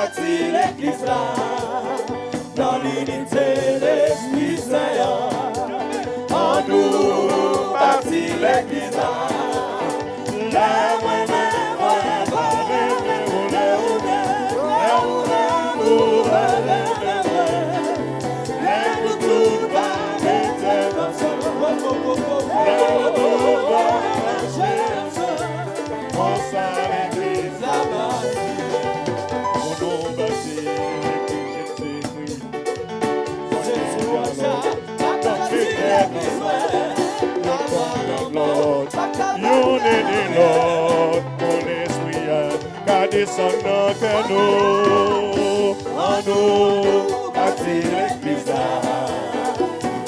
bâtir l'église là, dans l'unité l'Esprit Saint. En nous bâtir l'église là, Lord, mon esprit a descendu dans nous, en nous, bâtir l'église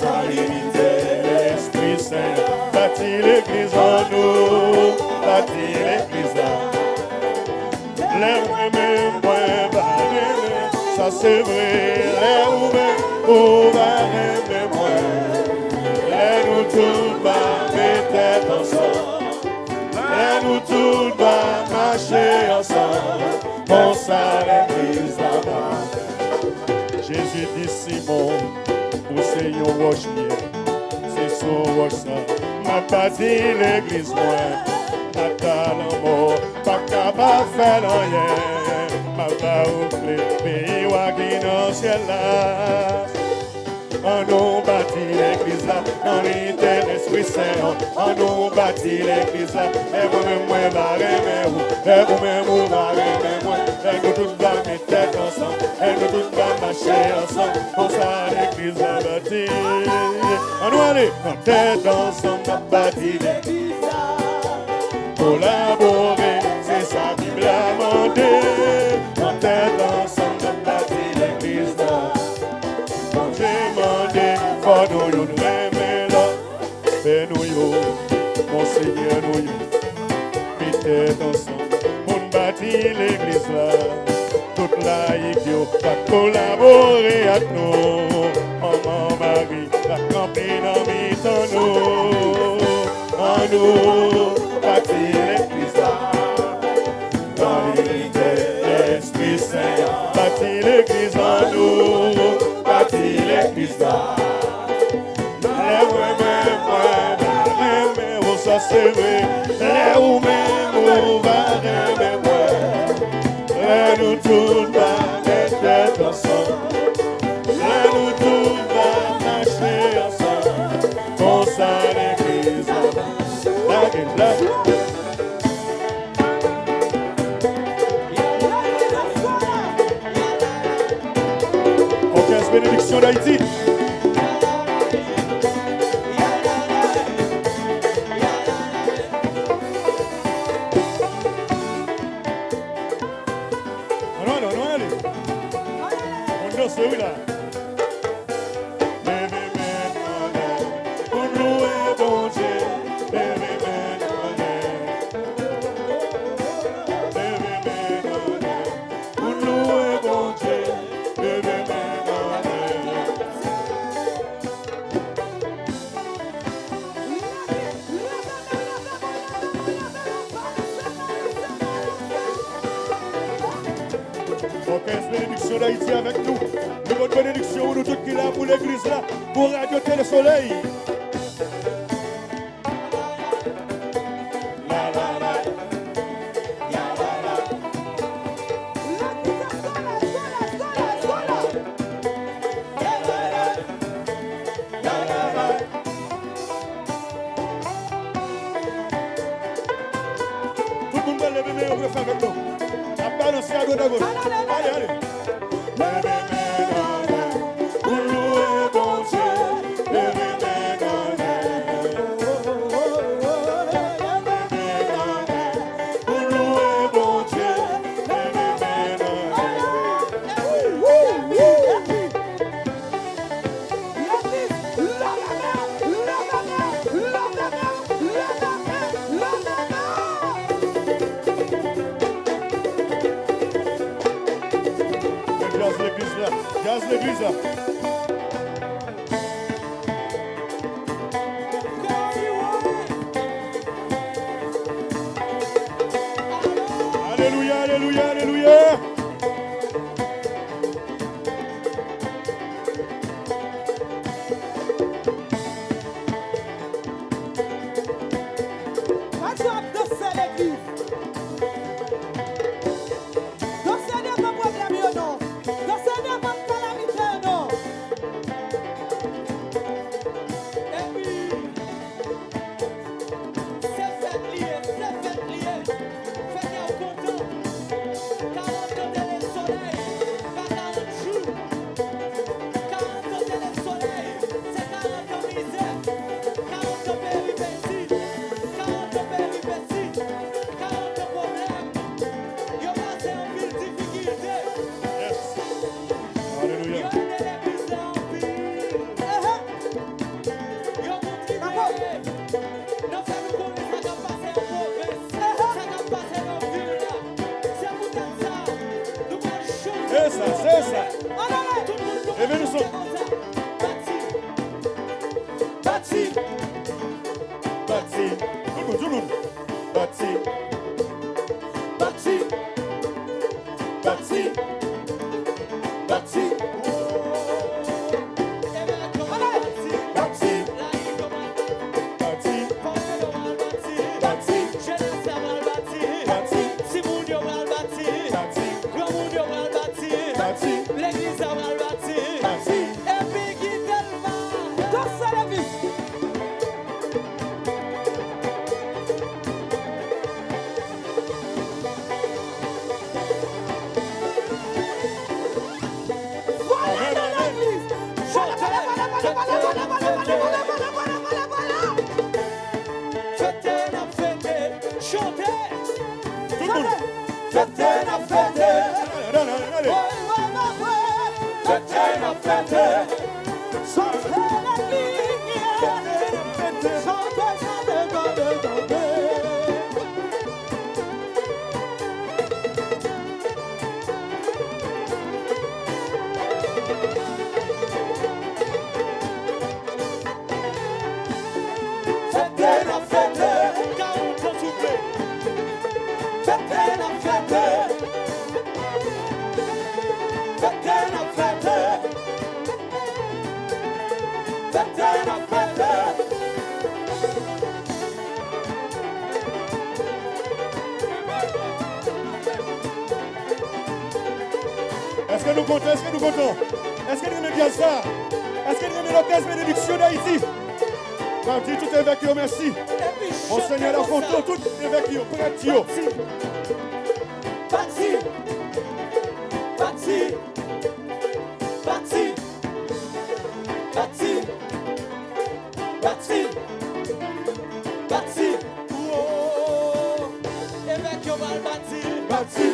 dans l'unité l'Esprit Saint, bâtir l'église en nous, bâtir l'église les mêmes ça c'est vrai, les mêmes les nous tous mettre ensemble. Et nous tous marcher ensemble, on s'arrête là-bas. Jésus dit Simon, pour c'est un roche c'est son roche ça. M'a pas dit l'église moi, ma talent mort, pas capable de faire rien. M'a pas oublié le pays où qui dans le ciel là. On nous bâtit l'église là, dans l'unité l'Esprit Saint. On nous bâtit l'église là, et vous-même, moi, va aimer vous, et vous-même, vous va aimer moi. Et nous tous va mettre tête ensemble, et nous tous va marcher ensemble. Pour ça, l'église là bâtie. On nous aller, en tête ensemble, on bâtit l'église là. Collaborer, c'est ça qui Bible a demandé. En tête ensemble, on bâtit l'église là. For nous nous aimer là, mais nous mon Seigneur nous mettez ensemble, on bâtit l'église là, toute laïque va collaborer avec nous, maman Marie, la campagne en mi-temps nous bâtit l'église là, dans l'unité l'Esprit Saint, bâtit l'église en nous, bâtit l'église là. Ça c'est vrai, les ou même ou va rêver moi. Nous tous va mettre ensemble, nous tous va marcher ensemble. Pour ça l'église la Orchestre Bénédiction d'Haïti. Bénédiction d'Haïti avec nous. De votre bénédiction, nous tous qui là pour l'église là, pour Radio Télé Soleil. Tout le monde va lever les mains avec nous. À balancer à gauche à gauche. Allez, allez. Jazz l'église là. Alléluia, alléluia, alléluia. C'est ça, c'est ça. Et bien nous sommes. Bâti. Bâti. Tout le monde. Bâti. Bâti. Bâti. Bâti. L'église a mal bâti. Et puis qui tellement dans sa vie. Voilà dans l'église. Fêtez, chantez. Tout le monde. Fêtez. Allez. Est-ce que nous comptons? Est-ce que nous aimons bien ça? Est-ce que nous aimons la thèse bénédiction d'Haïti? On dit tout évêque, merci. Mon Seigneur, la photo, tout évêque, prête. Bâti. Oh, évêque, on va le bâtir.